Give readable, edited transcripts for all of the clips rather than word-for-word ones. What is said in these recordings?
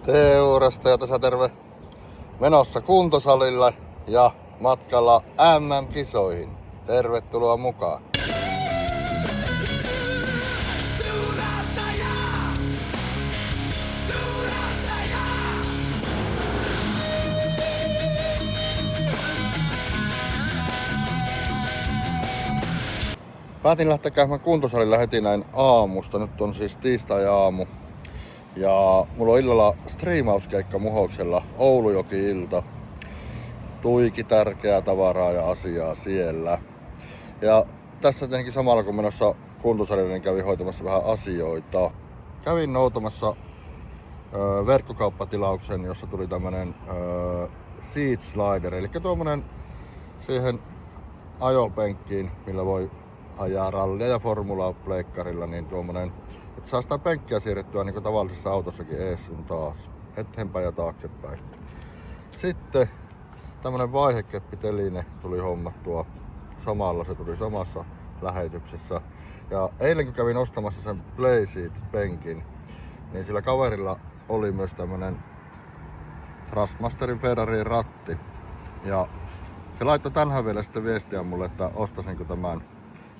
Teurastaja tässä terve. Menossa kuntosalille ja matkalla MM-kisoihin. Tervetuloa mukaan. Päätin lähteä käymään kuntosalilla heti näin aamusta. Nyt on siis tiistai-aamu. Ja mulla on illalla striimauskeikka Muhoksella, Oulujoki-ilta. Tuiki tärkeää tavaraa ja asiaa siellä. Ja tässä tietenkin samalla kun menossa kuntosalille, niin kävin hoitamassa vähän asioita. Kävin noutamassa verkkokauppatilauksen, jossa tuli tämmönen seat slider, eli tuommoinen siihen ajopenkkiin, millä voi ajaa rallia ja formulaa pleikkarilla, niin tuommoinen, että saa sitä penkkiä siirrettyä niin kuin tavallisessa autossakin ees sun taas, eteenpäin ja taaksepäin. Sitten tämmönen vaihekeppiteline tuli hommattua samalla, se tuli samassa lähetyksessä. Ja eilen kun kävin ostamassa sen Playseat-penkin, niin sillä kaverilla oli myös tämmönen Thrustmasterin Ferrarin ratti. Ja se laittoi tänään vielä sitten viestiä mulle, että ostasinko tämän.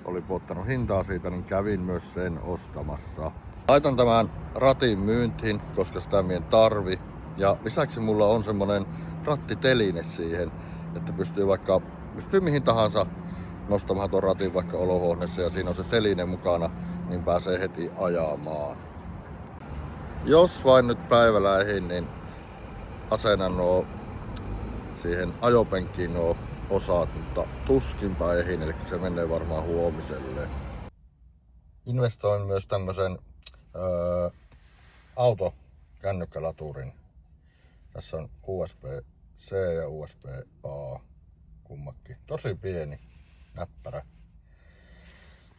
Oli puottanut hintaa siitä, niin kävin myös sen ostamassa. Laitan tämän ratin myyntiin, koska sitä mien tarvi. Ja lisäksi mulla on semmonen rattiteline siihen, että pystyy mihin tahansa nostamaan tuon ratin vaikka olohuoneessa ja siinä on se teline mukana, niin pääsee heti ajamaan. Jos vain nyt päivällä ehin, niin asennan nuo siihen ajopenkkiin nuo osat, mutta tuskinpä ehin, eli se menee varmaan huomiselle. Investoin myös tämmösen autokännykälaturin. Tässä on USB-C ja USB-A kummakin. Tosi pieni, näppärä.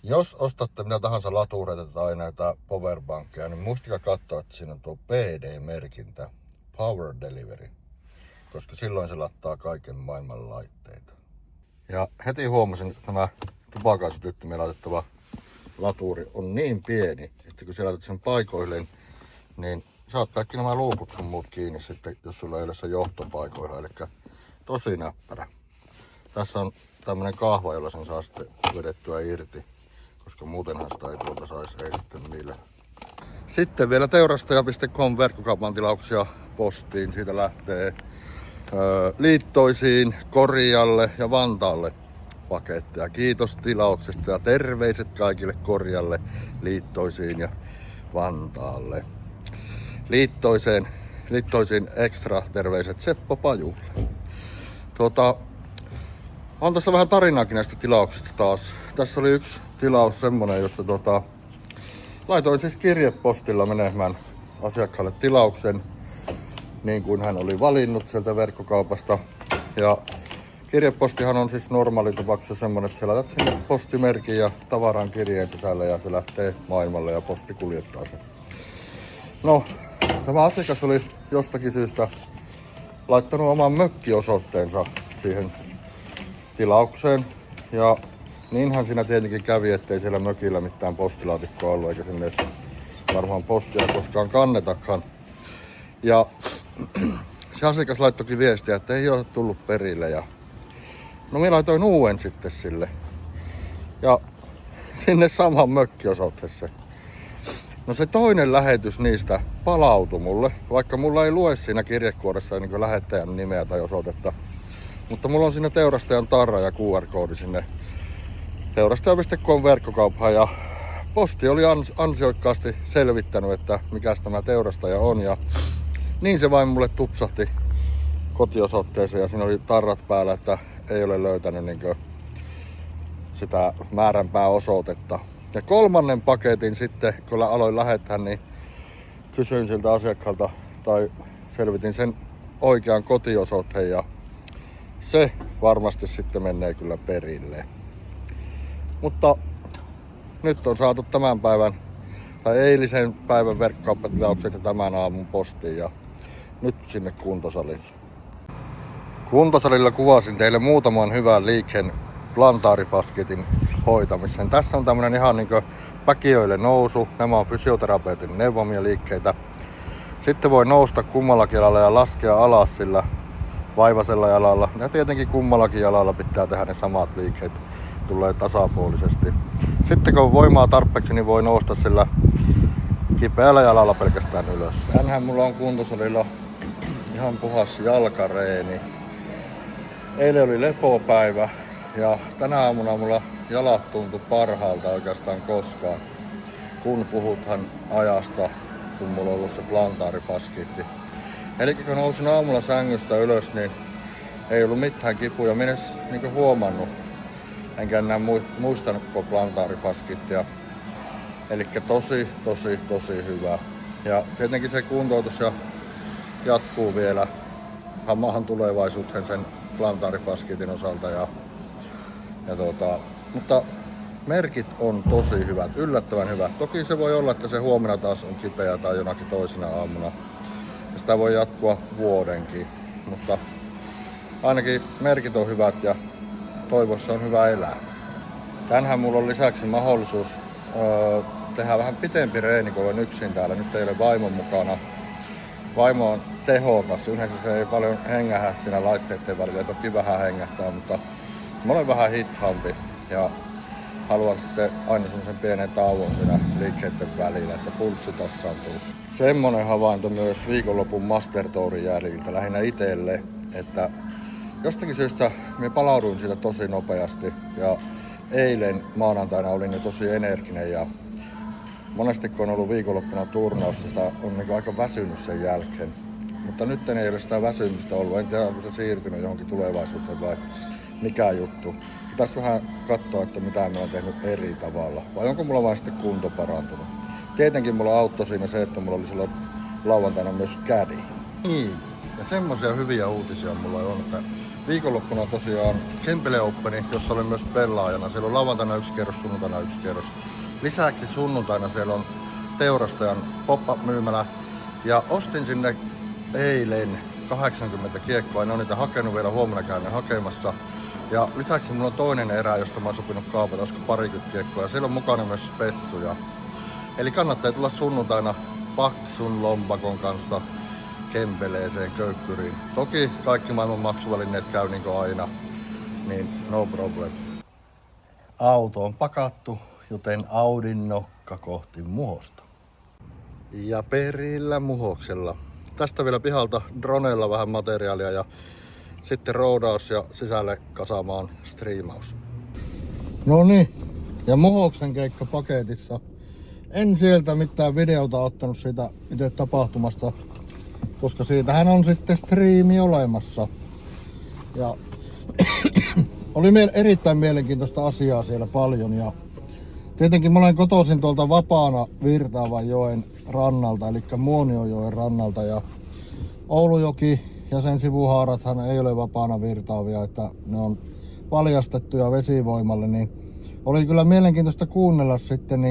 Jos ostatte mitä tahansa latureita tai näitä powerbankkeja, niin muistakaa katsoa, että siinä on tuo PD-merkintä, Power Delivery, koska silloin se lattaa kaiken maailman laitteita. Ja heti huomasin, että tämä tupakaisutyttimeen laitettava laturi on niin pieni, että kun sä laitat sen paikoilleen, niin saat kaikki nämä luukut sun muut kiinni sitten, jos sulla ei ole se johtopaikoilla, eli tosi näppärä. Tässä on tämmönen kahva, jolla sen saa sitten vedettyä irti, koska muutenhan sitä ei tuolta saisi ei sitten millä. Sitten vielä teurastaja.com verkkokaupan tilauksia postiin, siitä lähtee Liittoisiin, Korialle ja Vantaalle paketteja. Kiitos tilauksesta ja terveiset kaikille Korialle, Liittoisiin ja Vantaalle. Liittoisiin ekstra terveiset Seppo Pajulle. On tässä vähän tarinaakin näistä tilauksista taas. Tässä oli yksi tilaus semmonen, jossa laitoin siis kirjepostilla menemään asiakkaalle tilauksen, niin kuin hän oli valinnut sieltä verkkokaupasta. Ja kirjepostihan on siis normaali tapauksessa semmonen, että sä laitat sinne postimerkin ja tavaran kirjeen sisälle ja se lähtee maailmalle ja posti kuljettaa sen. No, tämä asiakas oli jostakin syystä laittanut oman mökkiosoitteensa siihen tilaukseen. Ja niinhän siinä tietenkin kävi, ettei siellä mökillä mitään postilaatikkoa ollut, eikä sinne varmaan postia koskaan kannetakaan. Ja se asiakas laittoikin viestiä, että ei ole tullut perille. Ja no minä laitoin uuden sitten sille. Ja sinne saman mökkiosoitteeseen. No se toinen lähetys niistä palautui mulle, vaikka mulla ei lue siinä kirjekuoressa niin lähettäjän nimeä tai osoitetta. Mutta mulla on siinä teurastajan tarra ja QR-koodi sinne teurastaja.com verkkokauppaan. Ja posti oli ansiokkaasti selvittänyt, että mikäs tämä teurastaja on. Ja niin se vain mulle tupsahti kotiosoitteeseen ja siinä oli tarrat päällä, että ei ole löytänyt sitä määränpää osoitetta. Ja kolmannen paketin sitten, kun aloin lähettää, niin kysyin siltä asiakkaalta tai selvitin sen oikean kotiosoitteen ja se varmasti sitten menee kyllä perille. Mutta nyt on saatu tämän päivän tai eilisen päivän verkkokauppatilaukset ja tämän aamun postiin ja nyt sinne kuntosalille. Kuntosalilla kuvasin teille muutaman hyvän liikkeen plantaaripasketin hoitamisen. Tässä on tämmönen ihan niinkö päkiöille nousu. Nämä on fysioterapeutin neuvomia liikkeitä. Sitten voi nousta kummallakin jalalla ja laskea alas sillä vaivasella jalalla. Ja tietenkin kummallakin jalalla pitää tehdä ne samat liikkeet. Tulee tasapuolisesti. Sitten kun on voimaa tarpeeksi, niin voi nousta sillä kipeällä jalalla pelkästään ylös. Tänään mulla on kuntosalilla ihan puhas jalkareeni. Eilen oli lepopäivä ja tänä aamuna mulla jalat tuntui parhaalta oikeastaan koskaan. Kun puhuthan ajasta, kun mulla on ollut se plantaarifaskiitti. Eli kun nousin aamulla sängystä ylös, niin ei ollut mitään kipuja. Minä edes niin huomannut. Enkä enää muistanut plantaarifaskiittia. Eli tosi hyvä. Ja tietenkin se kuntoutus jatkuu vielä hamahan tulevaisuuteen sen plantaarifaskiitin osalta. Mutta merkit on tosi hyvät, yllättävän hyvät. Toki se voi olla, että se huomenna taas on kipeä tai jonakin toisena aamuna. Ja sitä voi jatkua vuodenkin. Mutta ainakin merkit on hyvät ja toivossa on hyvä elää. Tänään mulla on lisäksi mahdollisuus tehdä vähän pitempi reeni, kun olen yksin täällä. Nyt ei ole vaimon mukana. Vaimo on tehokas. Yleensä se ei paljon hengähä siinä laitteiden välillä. Toki vähän hengähtää, mutta mä olen vähän hithampi. Ja haluan sitten aina semmoisen pienen tauon siinä liikkeiden välillä, että pulssi tassaantuu. Semmonen havainto myös viikonlopun Master Tourin jäljiltä lähinnä itselle, että jostakin syystä minä palauduin siitä tosi nopeasti ja eilen maanantaina olin jo tosi energinen ja monesti kun on ollut viikonloppuna turnaus, sitä on niin aika väsynyt sen jälkeen. Mutta nyt ei ole sitä väsymystä ollut, en tiedä onko se siirtynyt johonkin tulevaisuuteen vai mikä juttu. Pitäisi vähän katsoa, että mitä mä oon tehnyt eri tavalla vai onko mulla vaan sitten kunto parantunut. Tietenkin mulla auttoi siinä se, että mulla oli silloin lauantaina myös kädi. Niin. Ja semmoisia hyviä uutisia mulla on, että viikonloppuna tosiaan Kempele Openi, jossa olen myös pelaajana. Siellä on lauantaina 1 kierros, sunnuntaina 1 kierros. Lisäksi sunnuntaina siellä on teurastajan pop-up-myymälä. Ja ostin sinne eilen 80 kiekkoa. En ole niitä hakenut vielä, huomenna käyn hakemassa. Ja lisäksi mulla on toinen erä, josta mä oon sopinut kaupata, olisiko parikymmentä kiekkoa. Ja siellä on mukana myös spessuja. Eli kannattaa tulla sunnuntaina paksun lompakon kanssa Kempeleeseen Köykkyriin. Toki kaikki maailman maksuvälineet käy niin kuin aina, niin no problem. Auto on pakattu, joten Audin nokka kohti Muhosta. Ja perillä Muhoksella. Tästä vielä pihalta dronella vähän materiaalia ja sitten roodaus ja sisälle kasaamaan striimaus. No niin, ja Muhoksen keikka paketissa. En sieltä mitään videota ottanut siitä itse tapahtumasta, koska siitähän on sitten striimi olemassa. Ja oli erittäin mielenkiintoista asiaa siellä paljon. Ja tietenkin mä olen kotoisin tuolta vapaana virtaavan joen rannalta, eli Muonionjoen rannalta. Ja Oulujoki ja sen sivuhaarathan ei ole vapaana virtaavia, että ne on valjastettuja vesivoimalle. Niin oli kyllä mielenkiintoista kuunnella sitten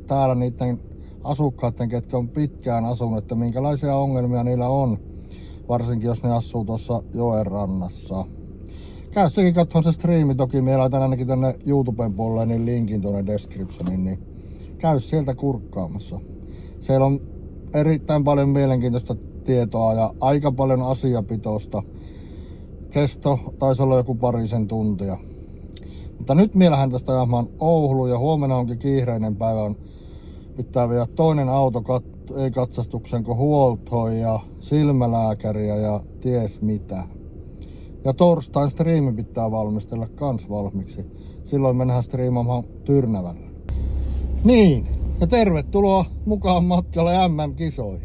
täällä niiden asukkaiden, ketkä on pitkään asunut, että minkälaisia ongelmia niillä on, varsinkin jos ne asuu tuossa joen rannassa. Käy sekin katsomaan se striimi, toki me laitan ainakin tänne YouTuben puolelle niin linkin tuonne descriptioniin, niin käy sieltä kurkkaamassa. Siellä on erittäin paljon mielenkiintoista tietoa ja aika paljon asiapitoista. Kesto taisi olla joku parisen tuntia. Mutta nyt mielähän tästä ajamaan Ouluun ja huomenna onkin kiireinen päivä. Pitää vielä toinen auto ei katsastuksen kuin huoltoon ja silmälääkäriä ja ties mitä. Ja torstain striimi pitää valmistella kans valmiiksi. Silloin mennään striimaamaan Tyrnävällä. Niin, ja tervetuloa mukaan matkalle MM-kisoihin.